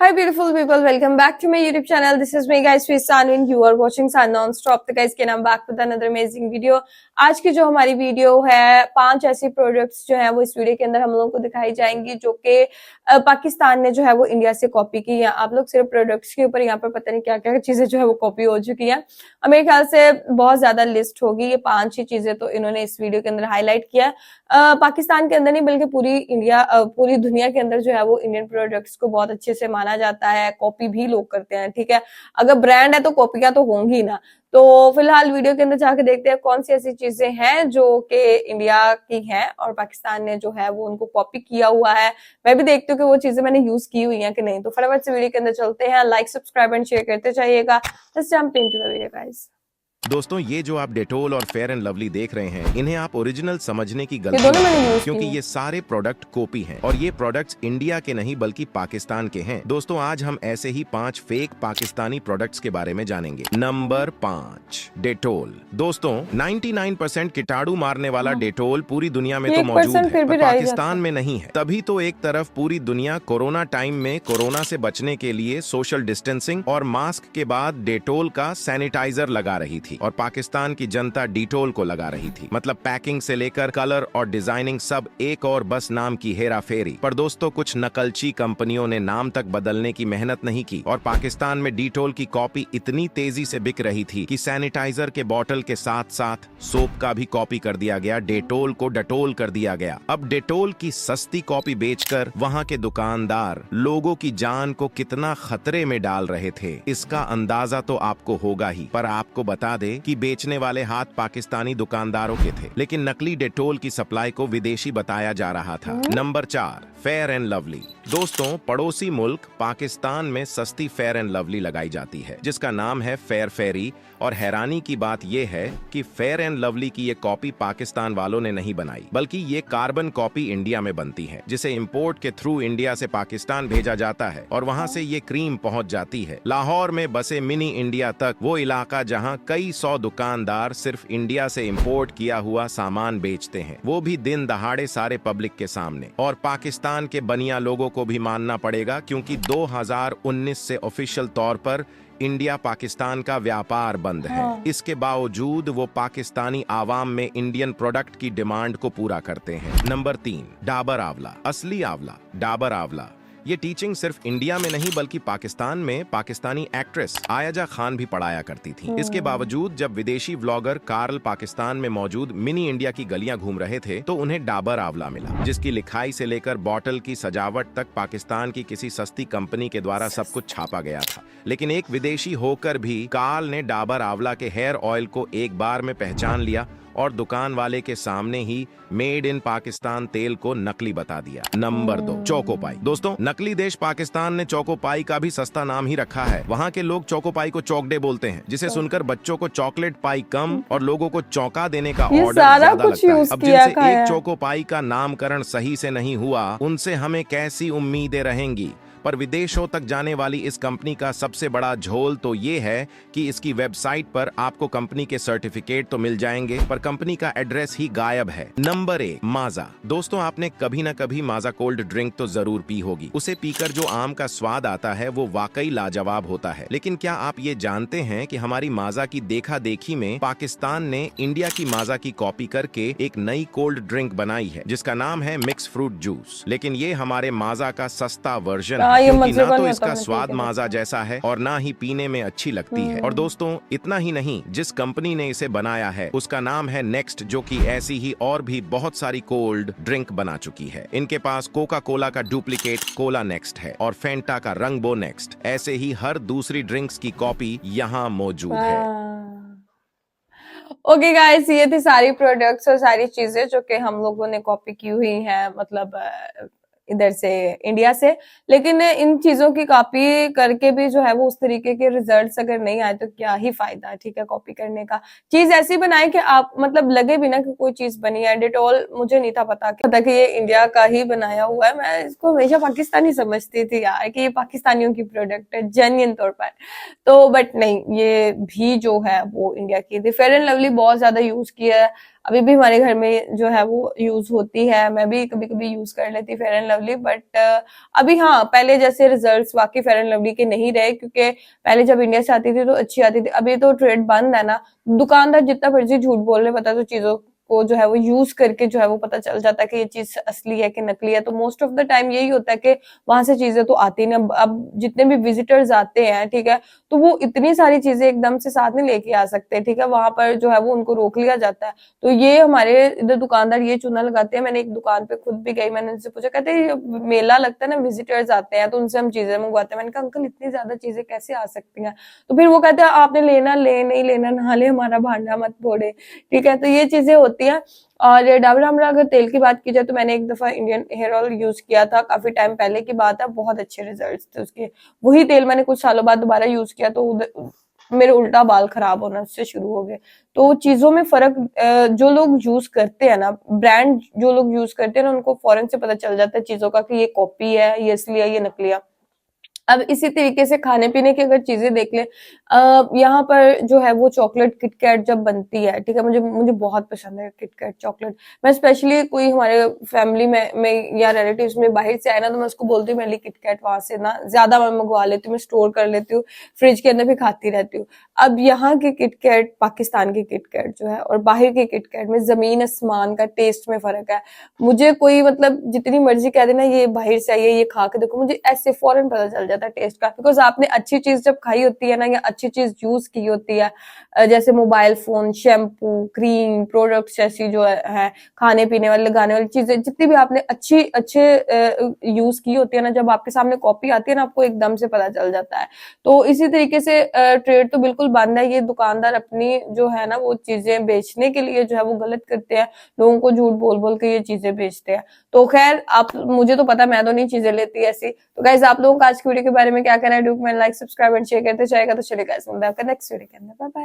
Hi beautiful people, welcome back to my YouTube channel. This is me guys, Sanu and you are watching Sun Non-Stop. तो guys के नाम back with another amazing video. आज की जो हमारी video है 5 ऐसी प्रोडक्ट्स जो है वो इस वीडियो के अंदर हम लोगों को दिखाई जाएंगी जो कि पाकिस्तान ने जो है वो इंडिया से कॉपी की है। आप लोग सिर्फ प्रोडक्ट्स के ऊपर यहाँ पर पता नहीं क्या क्या चीजें जो है वो कॉपी हो चुकी है और मेरे ख्याल से बहुत ज्यादा लिस्ट होगी। ये 5 ही चीजें तो इन्होंने इस वीडियो के अंदर हाईलाइट किया। पाकिस्तान के अंदर नहीं बल्कि पूरी दुनिया के अंदर जो है वो इंडियन प्रोडक्ट्स को बहुत अच्छे से माना जाता है, कॉपी भी लोग करते हैं। ठीक है, अगर ब्रांड है तो कॉपियां तो होंगी ना। तो फिलहाल वीडियो के अंदर जाके देखते हैं कौन सी ऐसी चीजें हैं जो कि इंडिया की हैं और पाकिस्तान ने जो है वो उनको कॉपी किया हुआ है। मैं भी देखती हूँ कि वो चीजें मैंने यूज की हुई हैं कि नहीं। तो फटाफट से वीडियो के अंदर चलते हैं। लाइक सब्सक्राइब एंड शेयर करते जाइएगा। Let's jump into the video guys. दोस्तों, ये जो आप डेटोल और फेयर एंड लवली देख रहे हैं, इन्हें आप ओरिजिनल समझने की गलती है क्योंकि ये सारे प्रोडक्ट कॉपी हैं और ये प्रोडक्ट्स इंडिया के नहीं बल्कि पाकिस्तान के हैं। दोस्तों, आज हम ऐसे ही 5 फेक पाकिस्तानी प्रोडक्ट्स के बारे में जानेंगे। Number 5, Dettol. दोस्तों, 99% कीटाणु मारने वाला डेटोल पूरी दुनिया में तो मौजूद है, पर पाकिस्तान में नहीं है। तभी तो एक तरफ पूरी दुनिया कोरोना टाइम में कोरोना से बचने के लिए सोशल डिस्टेंसिंग और मास्क के बाद डेटोल का सैनिटाइजर लगा रही थी और पाकिस्तान की जनता डिटोल को लगा रही थी। मतलब पैकिंग से लेकर कलर और डिजाइनिंग सब एक और बस नाम की हेरा फेरी। पर दोस्तों, कुछ नकलची कंपनियों ने नाम तक बदलने की मेहनत नहीं की और पाकिस्तान में डिटोल की कॉपी इतनी तेजी से बिक रही थी कि सैनिटाइजर के बोतल के साथ साथ सोप का भी कॉपी कर दिया गया, डेटोल को डटोल कर दिया गया। अब डेटोल की सस्ती कॉपी बेचकर वहां के दुकानदार लोगों की जान को कितना खतरे में डाल रहे थे, इसका अंदाजा तो आपको होगा ही। पर आपको बता दे कि बेचने वाले हाथ पाकिस्तानी दुकानदारों के थे, लेकिन नकली डेटोल की सप्लाई को विदेशी बताया जा रहा था। Number 4, fair and lovely. दोस्तों, पड़ोसी मुल्क पाकिस्तान में सस्ती फेयर एंड लवली लगाई जाती है जिसका नाम है फेयर फेरी। और हैरानी की बात यह है कि फेयर एंड लवली की ये कॉपी पाकिस्तान वालों ने नहीं बनाई, बल्कि ये कार्बन कॉपी इंडिया में बनती है जिसे इंपोर्ट के थ्रू इंडिया से पाकिस्तान भेजा जाता है और वहां से ये क्रीम पहुंच जाती है लाहौर में बसे मिनी इंडिया तक, वो इलाका जहां कई 100 दुकानदार सिर्फ इंडिया से इंपोर्ट किया हुआ सामान बेचते हैं, वो भी दिन दहाड़े सारे पब्लिक के सामने। और पाकिस्तान के बनिया लोगों को भी मानना पड़ेगा क्योंकि 2019 से ऑफिशियल तौर पर इंडिया पाकिस्तान का व्यापार बंद है। इसके बावजूद वो पाकिस्तानी आवाम में इंडियन प्रोडक्ट की डिमांड को पूरा करते हैं। नंबर 3, डाबर आंवला। असली आंवला, डाबर आंवला। ये टीचिंग सिर्फ इंडिया में नहीं बल्कि पाकिस्तान में पाकिस्तानी एक्ट्रेस आयजा खान भी पढ़ाया करती थी। इसके बावजूद जब विदेशी व्लॉगर कार्ल पाकिस्तान में मौजूद मिनी इंडिया की गलियां घूम रहे थे तो उन्हें डाबर आंवला मिला, जिसकी लिखाई से लेकर बॉटल की सजावट तक पाकिस्तान की किसी सस्ती कंपनी के द्वारा सब कुछ छापा गया था। लेकिन एक विदेशी होकर भी कार्ल ने डाबर आंवला के हेयर ऑयल को एक बार में पहचान लिया और दुकान वाले के सामने ही मेड इन पाकिस्तान तेल को नकली बता दिया। Number 2, Choco Pie. दोस्तों, नकली देश पाकिस्तान ने चोकोपाई का भी सस्ता नाम ही रखा है। वहाँ के लोग चोकोपाई को चौकडे बोलते हैं, जिसे सुनकर बच्चों को चॉकलेट पाई कम और लोगों को चौंका देने का ऑर्डर ज्यादा लगता है। अब जिनसे एक चोकोपाई का नामकरण सही से नहीं हुआ, उनसे हमें कैसी उम्मीदें रहेंगी। पर विदेशों तक जाने वाली इस कंपनी का सबसे बड़ा झोल तो ये है कि इसकी वेबसाइट पर आपको कंपनी के सर्टिफिकेट तो मिल जाएंगे, पर कंपनी का एड्रेस ही गायब है। नंबर 1, माजा। दोस्तों, आपने कभी ना कभी माजा कोल्ड ड्रिंक तो जरूर पी होगी। उसे पीकर जो आम का स्वाद आता है वो वाकई लाजवाब होता है। लेकिन क्या आप ये जानते हैं कि हमारी माजा की देखा देखी में पाकिस्तान ने इंडिया की माजा की कॉपी करके एक नई कोल्ड ड्रिंक बनाई है जिसका नाम है मिक्स फ्रूट जूस। लेकिन ये हमारे माजा का सस्ता वर्जन है क्योंकि ना तो इसका स्वाद माजा जैसा है और ना ही पीने में अच्छी लगती है। और दोस्तों, इतना ही नहीं, जिस कंपनी ने इसे बनाया है उसका नाम है नेक्स्ट, जो कि ऐसी ही और भी बहुत सारी कोल्ड ड्रिंक बना चुकी है। इनके पास कोका कोला का डुप्लीकेट कोला नेक्स्ट है और फेंटा का रंगबो नेक्स्ट। ऐसे ही हर दूसरी ड्रिंक्स की कॉपी यहाँ मौजूद है। ओके गाइस, ये थी सारी प्रोडक्ट्स और सारी चीजें जो कि हम लोगों ने कॉपी की हुई हैं, मतलब इधर से इंडिया से। लेकिन इन चीजों की कॉपी करके भी जो है वो उस तरीके के रिजल्ट्स अगर नहीं आए तो क्या ही फायदा, ठीक है, कॉपी करने का। चीज ऐसी बनाए कि आप मतलब लगे भी ना कि कोई चीज बनी है। डिटॉल मुझे नहीं था पता कि ये इंडिया का ही बनाया हुआ है। मैं इसको हमेशा पाकिस्तानी समझती थी यार कि ये पाकिस्तानियों की प्रोडक्ट है जेन्युइन तौर पर। तो बट नहीं, ये भी जो है वो इंडिया की थी। फेयर एंड लवली बहुत ज्यादा यूज किया है अभी भी हमारे घर में जो है वो यूज होती है, मैं भी कभी कभी यूज कर लेती फेयर एंड लवली। बट अभी हाँ, पहले जैसे रिजल्ट्स वाकई फेयर एंड लवली के नहीं रहे, क्योंकि पहले जब इंडिया से आती थी तो अच्छी आती थी, अभी तो ट्रेड बंद है ना। दुकानदार जितना मर्जी झूठ बोल रहे, पता तो चीजों को जो है वो यूज करके जो है वो पता चल जाता है कि ये चीज असली है कि नकली है। तो मोस्ट ऑफ द टाइम यही होता है कि वहां से चीजें तो आती नहीं। अब जितने भी विजिटर्स आते हैं, ठीक है, तो वो इतनी सारी चीजें एकदम से साथ नहीं लेके आ सकते, ठीक है, वहां पर जो है वो उनको रोक लिया जाता है। तो ये हमारे इधर दुकानदार ये चूना लगाते हैं। मैंने एक दुकान पे खुद भी गई, मैंने उनसे पूछा, कहते हैं मेला लगता है ना, विजिटर्स आते हैं तो उनसे हम चीजें मंगवाते हैं। मैंने कहा अंकल इतनी ज्यादा चीजें कैसे आ सकती हैं? तो फिर वो कहते हैं आपने लेना ले, नहीं लेना नहा ले, हमारा भांडा मत फोड़े, ठीक है। तो ये चीजें होती है। और डाबर आमला अगर तेल की बात की जाए तो मैंने एक दफा इंडियन हेयर ऑयल यूज किया था, काफी टाइम पहले की बात है, बहुत अच्छे रिजल्ट्स थे उसके। वही तेल मैंने कुछ सालों बाद दोबारा यूज किया तो मेरे उल्टा बाल खराब होना उससे शुरू हो गए। तो चीजों में फर्क, जो लोग यूज करते हैं ना, ब्रांड जो लोग यूज करते हैं ना, उनको फौरन से पता चल जाता है चीजों का कि ये कॉपी है, ये असली है, ये नकली है। अब इसी तरीके से खाने पीने की अगर चीजें देख ले, यहाँ पर जो है वो चॉकलेट किटकैट जब बनती है, ठीक है, मुझे मुझे बहुत पसंद है किटकैट चॉकलेट। मैं स्पेशली कोई हमारे फैमिली में या रिलेटिव्स में बाहर से आए ना, तो मैं उसको बोलती हूँ मेरे किटकैट वहां से ना ज्यादा मैं मंगवा लेती हूँ, मैं स्टोर कर लेती हूँ, फ्रिज के अंदर भी खाती रहती हूँ। अब यहाँ की किटकैट, पाकिस्तान की किटकैट जो है और बाहर की किटकैट में जमीन आसमान का टेस्ट में फर्क है। मुझे कोई मतलब जितनी मर्जी कह देना ये बाहर से आई है, ये खा के देखो, मुझे ऐसे फौरन पता चल जाता है टेस्ट का। बिकॉज आपने अच्छी चीज जब खाई होती है ना, या अच्छी चीज यूज की होती है, जैसे mobile phone, shampoo, cream, products ऐसी जो है खाने पीने वाले, लगाने वाली चीजें, जितनी भी आपने अच्छे यूज की होती है ना, जब आपके सामने कॉपी आती है ना, आपको एकदम से पता चल जाता है। तो इसी तरीके से ट्रेड तो बिल्कुल बंद है। ये दुकानदार अपनी जो है ना वो चीजें बेचने के लिए जो है वो गलत करते हैं, लोगों को झूठ बोल बोल के ये चीजें बेचते हैं। तो खैर, आप, मुझे तो पता, मैं तो नहीं चीजें लेती ऐसी। तो गाइस, आप लोगों का आज की वीडियो के बारे में क्या कहना है? Do comment, like, subscribe and share करते जाएगा। तो चलिए गाइस, मिलते हैं आपका नेक्स्ट वीडियो के अंदर। Bye bye.